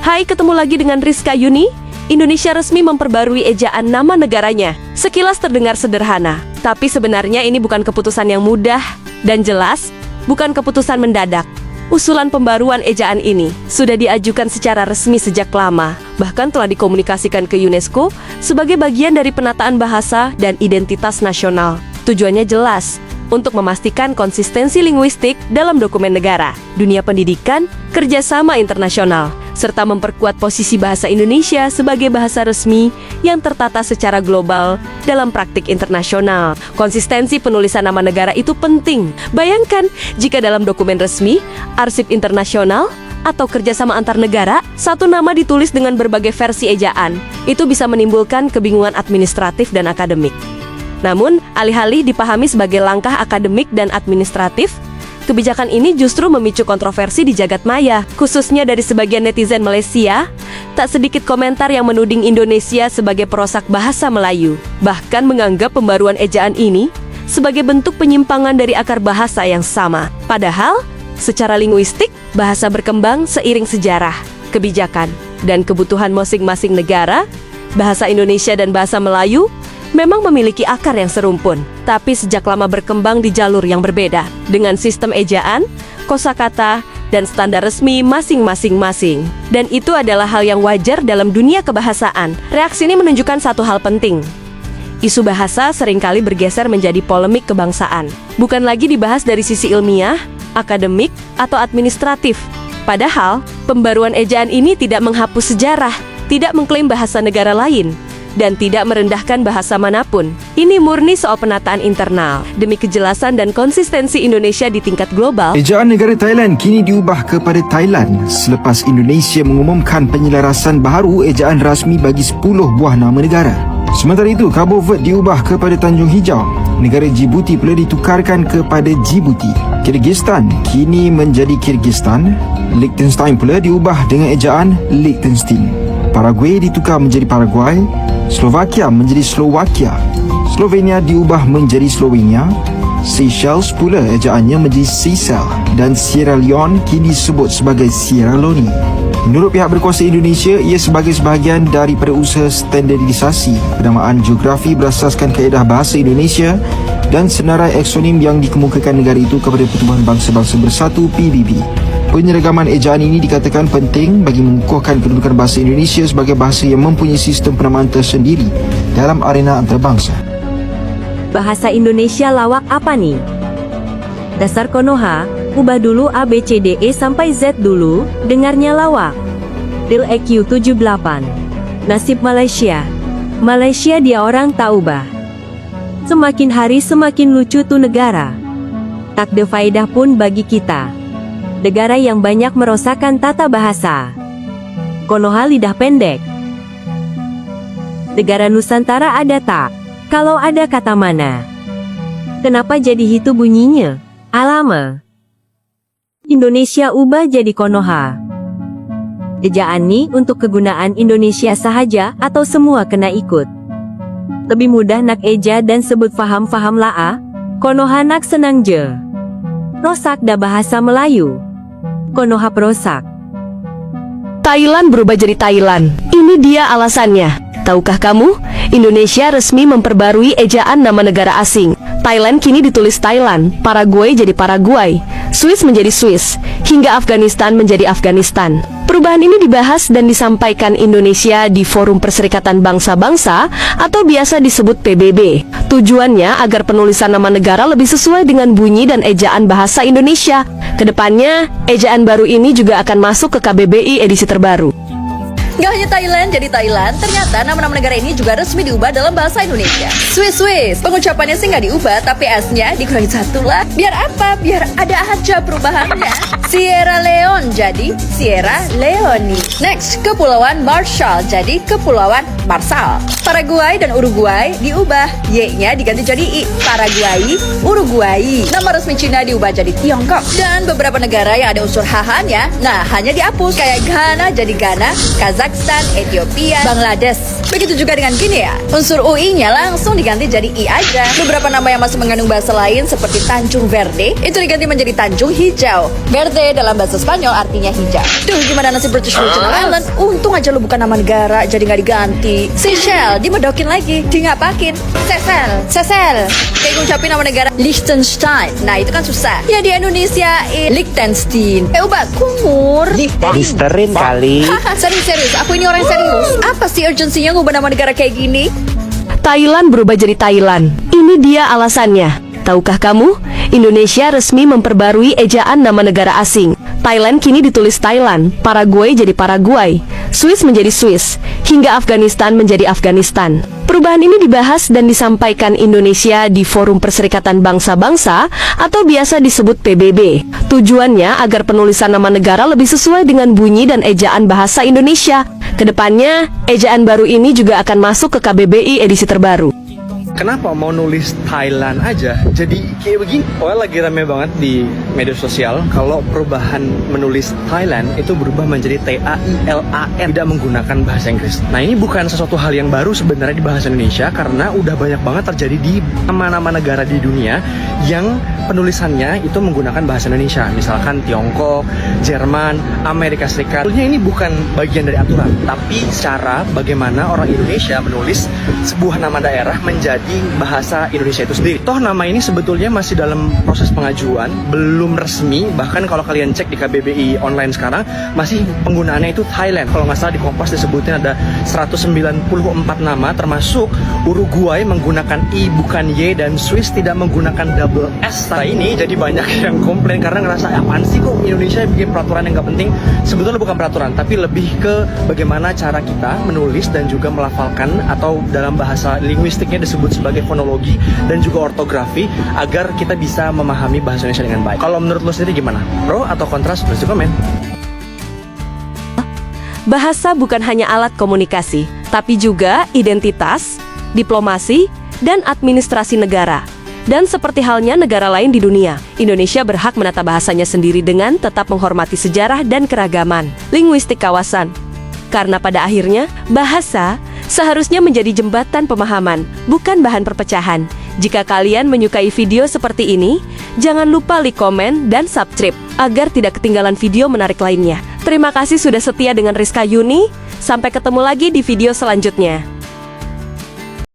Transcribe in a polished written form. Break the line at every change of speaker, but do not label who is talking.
Hai, ketemu lagi dengan Rizka Yuni. Indonesia resmi memperbarui ejaan nama negaranya. Sekilas terdengar sederhana, tapi sebenarnya ini bukan keputusan yang mudah dan jelas, bukan keputusan mendadak. Usulan pembaruan ejaan ini sudah diajukan secara resmi sejak lama, bahkan telah dikomunikasikan ke UNESCO sebagai bagian dari penataan bahasa dan identitas nasional. Tujuannya jelas, untuk memastikan konsistensi linguistik dalam dokumen negara, dunia pendidikan, kerjasama internasional, serta memperkuat posisi bahasa Indonesia sebagai bahasa resmi yang tertata secara global dalam praktik internasional. Konsistensi penulisan nama negara itu penting. Bayangkan jika dalam dokumen resmi, arsip internasional, atau kerjasama antar negara, satu nama ditulis dengan berbagai versi ejaan. Itu bisa menimbulkan kebingungan administratif dan akademik. Namun, alih-alih dipahami sebagai langkah akademik dan administratif, kebijakan ini justru memicu kontroversi di jagat maya, khususnya dari sebagian netizen Malaysia. Tak sedikit komentar yang menuding Indonesia sebagai perusak bahasa Melayu, bahkan menganggap pembaruan ejaan ini sebagai bentuk penyimpangan dari akar bahasa yang sama. Padahal, secara linguistik, bahasa berkembang seiring sejarah, kebijakan, dan kebutuhan masing-masing negara. Bahasa Indonesia dan bahasa Melayu memang memiliki akar yang serumpun, tapi sejak lama berkembang di jalur yang berbeda, dengan sistem ejaan, kosakata, dan standar resmi masing-masing. Dan itu adalah hal yang wajar dalam dunia kebahasaan. Reaksi ini menunjukkan satu hal penting. Isu bahasa seringkali bergeser menjadi polemik kebangsaan. Bukan lagi dibahas dari sisi ilmiah, akademik, atau administratif. Padahal, pembaruan ejaan ini tidak menghapus sejarah, tidak mengklaim bahasa negara lain, dan tidak merendahkan bahasa manapun. Ini murni soal penataan internal, demi kejelasan dan konsistensi Indonesia di tingkat global.
Ejaan negara Thailand kini diubah kepada Thailand selepas Indonesia mengumumkan penyelarasan baharu ejaan rasmi bagi 10 buah nama negara. Sementara itu, Cabo Verde diubah kepada Tanjung Hijau. Negara Djibouti pula ditukarkan kepada Djibouti. Kyrgyzstan kini menjadi Kyrgyzstan. Liechtenstein pula diubah dengan ejaan Liechtenstein. Paraguay ditukar menjadi Paraguay. Slovakia menjadi Slovakia. Slovenia diubah menjadi Slovenia. Seychelles pula ejaannya menjadi Seychelles. Dan Sierra Leone kini disebut sebagai Sierra Leone. Menurut pihak berkuasa Indonesia, ia sebagai sebahagian daripada usaha standardisasi penamaan geografi berasaskan kaedah bahasa Indonesia dan senarai aksonim yang dikemukakan negara itu kepada Pertubuhan Bangsa-Bangsa Bersatu PBB. Penyeragaman ejaan ini dikatakan penting bagi mengukuhkan kedudukan bahasa Indonesia sebagai bahasa yang mempunyai sistem penamaan tersendiri dalam arena antarabangsa.
Bahasa Indonesia lawak apa nih? Dasar Konoha, ubah dulu A, B, C, D, E sampai Z dulu, dengarnya lawak. Real EQ 78. Nasib Malaysia. Malaysia dia orang tak ubah. Semakin hari semakin lucu tuh negara. Tak ada faedah pun bagi kita. Negara yang banyak merosakkan tata bahasa. Konoha lidah pendek. Negara Nusantara ada tak? Kalau ada kata mana? Kenapa jadi itu bunyinya? Alama. Indonesia ubah jadi Konoha. Ejaan ini untuk kegunaan Indonesia sahaja atau semua kena ikut? Lebih mudah nak eja dan sebut faham-faham lah. Konoha nak senang je. Rosak dah bahasa Melayu. Konoha perosak. Thailand berubah jadi Thailand. Ini dia alasannya. Tahukah kamu? Indonesia resmi memperbarui ejaan nama negara asing. Thailand kini ditulis Thailand, Paraguay jadi Paraguay, Swiss menjadi Swiss, hingga Afghanistan menjadi Afghanistan. Perubahan ini dibahas dan disampaikan Indonesia di Forum Perserikatan Bangsa-Bangsa atau biasa disebut PBB. Tujuannya agar penulisan nama negara lebih sesuai dengan bunyi dan ejaan bahasa Indonesia. Kedepannya, ejaan baru ini juga akan masuk ke KBBI edisi terbaru.
Gak hanya Thailand jadi Thailand, ternyata nama-nama negara ini juga resmi diubah dalam bahasa Indonesia. Swiss, pengucapannya sih nggak diubah, tapi S-nya dikurangi satu lah. Biar apa? Biar ada aja perubahannya. Sierra Leone jadi Sierra Leone. Next, Kepulauan Marshall jadi Kepulauan Marshall. Paraguay dan Uruguay diubah, Y-nya diganti jadi I. Paraguay, Uruguay. Nama resmi Cina diubah jadi Tiongkok. Dan beberapa negara yang ada unsur HH-nya, nah hanya dihapus. Kayak Ghana jadi Ghana, Kazakh Kazakhstan, Ethiopia, Bangladesh. Begitu juga dengan Guinea. Unsur UI-nya langsung diganti jadi I aja. Beberapa nama yang masih mengandung bahasa lain seperti Tanjung Verde itu diganti menjadi Tanjung Hijau. Verde dalam bahasa Spanyol artinya hijau. Duh, gimana nasib British Virgin Island? Untung aja lu bukan nama negara, jadi nggak diganti. Seychelles dimedokin lagi, di ngapakin. Sesel. Kayak ngucapin nama negara Liechtenstein. Nah itu kan susah. Ya di Indonesia Liechtenstein. Ubah kumur.
Listerin kali.
Haha, serius. Aku ini orang serius. Apa sih urgensinya ngubah nama negara kayak gini?
Thailand berubah jadi Thailand. Ini dia alasannya. Tahukah kamu? Indonesia resmi memperbarui ejaan nama negara asing. Thailand kini ditulis Thailand, Paraguay jadi Paraguay, Swiss menjadi Swiss, hingga Afghanistan menjadi Afghanistan. Perubahan ini dibahas dan disampaikan Indonesia di Forum Perserikatan Bangsa-Bangsa atau biasa disebut PBB. Tujuannya agar penulisan nama negara lebih sesuai dengan bunyi dan ejaan bahasa Indonesia. Kedepannya, ejaan baru ini juga akan masuk ke KBBI edisi terbaru.
Kenapa mau nulis Thailand aja? Jadi kayak begini. Lagi rame banget di media sosial kalau perubahan menulis Thailand itu berubah menjadi TAILAN, tidak menggunakan bahasa Inggris. Nah ini bukan sesuatu hal yang baru sebenarnya di bahasa Indonesia karena udah banyak banget terjadi di nama-nama negara di dunia yang penulisannya itu menggunakan bahasa Indonesia. Misalkan Tiongkok, Jerman, Amerika Serikat. Sebetulnya ini bukan bagian dari aturan, tapi cara bagaimana orang Indonesia menulis sebuah nama daerah menjadi bahasa Indonesia itu sendiri. Toh nama ini sebetulnya masih dalam proses pengajuan, belum resmi. Bahkan kalau kalian cek di KBBI online sekarang, masih penggunaannya itu Thailand. Kalau nggak salah di Kompas disebutin ada 194 nama, termasuk Uruguay menggunakan I bukan Y dan Swiss tidak menggunakan double S. Nah ini jadi banyak yang komplain karena ngerasa apaan sih kok Indonesia bikin peraturan yang nggak penting. Sebetulnya bukan peraturan, tapi lebih ke bagaimana cara kita menulis dan juga melafalkan, atau dalam bahasa linguistiknya disebut sebagai fonologi dan juga ortografi, agar kita bisa memahami bahasa Indonesia dengan baik. Kalau menurut lo sendiri gimana? Pro atau kontra? Tulis di komen.
Bahasa bukan hanya alat komunikasi, tapi juga identitas, diplomasi, dan administrasi negara. Dan seperti halnya negara lain di dunia, Indonesia berhak menata bahasanya sendiri dengan tetap menghormati sejarah dan keragaman linguistik kawasan. Karena pada akhirnya, bahasa seharusnya menjadi jembatan pemahaman, bukan bahan perpecahan. Jika kalian menyukai video seperti ini, jangan lupa like, komen, dan subscribe, agar tidak ketinggalan video menarik lainnya. Terima kasih sudah setia dengan Rizka Yuni, sampai ketemu lagi di video selanjutnya.